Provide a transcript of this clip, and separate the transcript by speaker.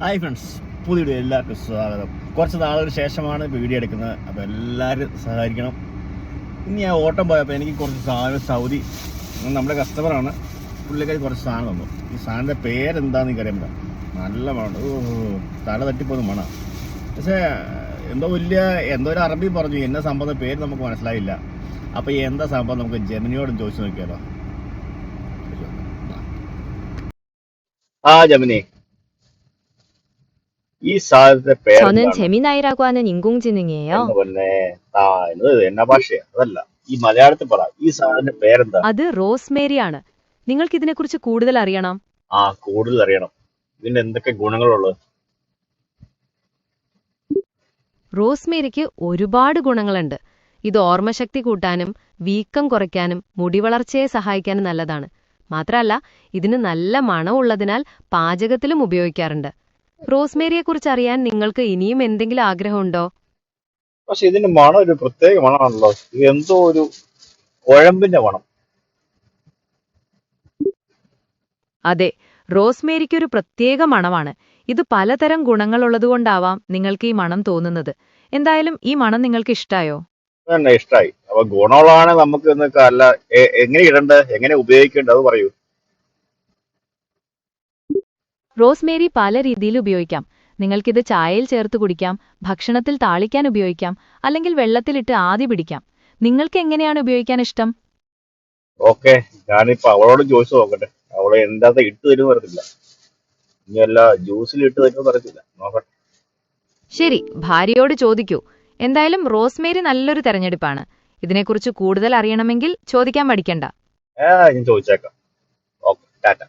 Speaker 1: Hi friends, പുതിയ video എല്ലാവർക്കും സ്വാഗതം. കുറച്ച് നാളുകൾക്ക് ശേഷമാണ് വീഡിയോ എടുക്കുന്നത്. അപ്പോൾ എല്ലാവരും സഹകരിക്കണം. ഇനി ഞാൻ ഓട്ടം പോയപ്പോൾ എനിക്ക് കുറച്ച് സാധനം സൗദി നമ്മുടെ കസ്റ്റമറാണ്, പുള്ളിക്കാരി കുറച്ച് സാധനം തന്നു. ഈ സാധനത്തിൻ്റെ പേരെന്താണെന്ന് എനിക്കറിയാൻ പറ്റാം. നല്ല മണം, തല തട്ടിപ്പോകുന്ന മണം. പക്ഷേ എന്തോ ഒരു അറബി പറഞ്ഞു, എന്നെ സംഭവം പേര് നമുക്ക് മനസ്സിലായില്ല. അപ്പോൾ എന്താ സംഭവം നമുക്ക് ജമിനിയോടും ചോദിച്ചു നോക്കിയാലോ. ജമിനി, ഈ സാധനത്തിന്റെ
Speaker 2: 저는
Speaker 1: പേരെന്താണ്?
Speaker 2: 제미나이라고 하는 인공지능이에요.
Speaker 1: എന്നാ ഭാഷയാ അതല്ല, ഈ മലയാളത്തിൽ പറ, ഈ സാധനത്തിന്റെ പേരെന്താ?
Speaker 2: അത് റോസ്മേരിയാണ്. നിങ്ങൾക്ക് ഇതിനെക്കുറിച്ച് കൂടുതൽ അറിയണം?
Speaker 1: കൂടുതൽ അറിയണം. ഇതിന്റെ എന്തൊക്കെ ഗുണങ്ങളുള്ളത്?
Speaker 2: റോസ്മേരിക്ക് ഒരുപാട് ഗുണങ്ങളുണ്ട്. ഇത് ഓർമ്മശക്തി കൂട്ടാനും വീക്കം കുറയ്ക്കാനും മുടി വളർച്ചയെ സഹായിക്കാനും നല്ലതാണ്. മാത്രമല്ല, ഇതിന് നല്ല മണമുള്ളതിനാൽ പാചകത്തിലും ഉപയോഗിക്കാറുണ്ട്. റോസ്മേരിയെക്കുറിച്ച് അറിയാൻ നിങ്ങൾക്ക് ഇനിയും എന്തെങ്കിലും ആഗ്രഹമുണ്ടോ?
Speaker 1: പക്ഷെ ഇതിന്റെ മണം ഒരു പ്രത്യേക മണമാണല്ലോ. ഇത് എന്തോ ഒരു കുഴമ്പിന്റെ മണം.
Speaker 2: അതെ, റോസ്മേരിക്ക് ഒരു പ്രത്യേക മണമാണ്. ഇത് പലതരം ഗുണങ്ങളുള്ളതുകൊണ്ടാവാം നിങ്ങൾക്ക് ഈ മണം തോന്നുന്നത്. എന്തായാലും ഈ മണം നിങ്ങൾക്ക് ഇഷ്ടായോ?
Speaker 1: തന്നെ ഇഷ്ടായി. അപ്പൊ ഗുണമുള്ളതാണ് നമുക്ക് എന്നൊക്കെ അല്ല, എങ്ങനെ ഇടണ്ടേ, എങ്ങനെ ഉപയോഗിക്കേണ്ടത് അത് പറയൂ.
Speaker 2: റോസ്മേരി പല രീതിയിൽ ഉപയോഗിക്കാം. നിങ്ങൾക്കിത് ചായയിൽ ചേർത്ത് കുടിക്കാം, ഭക്ഷണത്തിൽ താളിക്കാൻ ഉപയോഗിക്കാം, അല്ലെങ്കിൽ വെള്ളത്തിലിട്ട് ആദി പിടിക്കാം. നിങ്ങൾക്ക് എങ്ങനെയാണ് ഉപയോഗിക്കാൻ ഇഷ്ടം?
Speaker 1: ഓക്കെ, ഞാനിപ്പോ അവളോട് ചോദിച്ചു നോക്കട്ടെ. അവളെ എന്താ ഇട്ട് തരുമെന്ന് പറയത്തില്ല, ഇനി അല്ല ജ്യൂസിൽ ഇട്ട് തരുമെന്ന് പറയത്തില്ല. നോക്കട്ടെ.
Speaker 2: ശരി, ഭാര്യയോട് ചോദിക്കൂ. എന്തായാലും റോസ്മേരി നല്ലൊരു തെരഞ്ഞെടുപ്പാണ്. ഇതിനെക്കുറിച്ച് കൂടുതൽ അറിയണമെങ്കിൽ ചോദിക്കാൻ മടിക്കണ്ട.
Speaker 1: ഞാൻ ചോദിച്ചേക്കാം. ഓക്കെ, ടാറ്റ.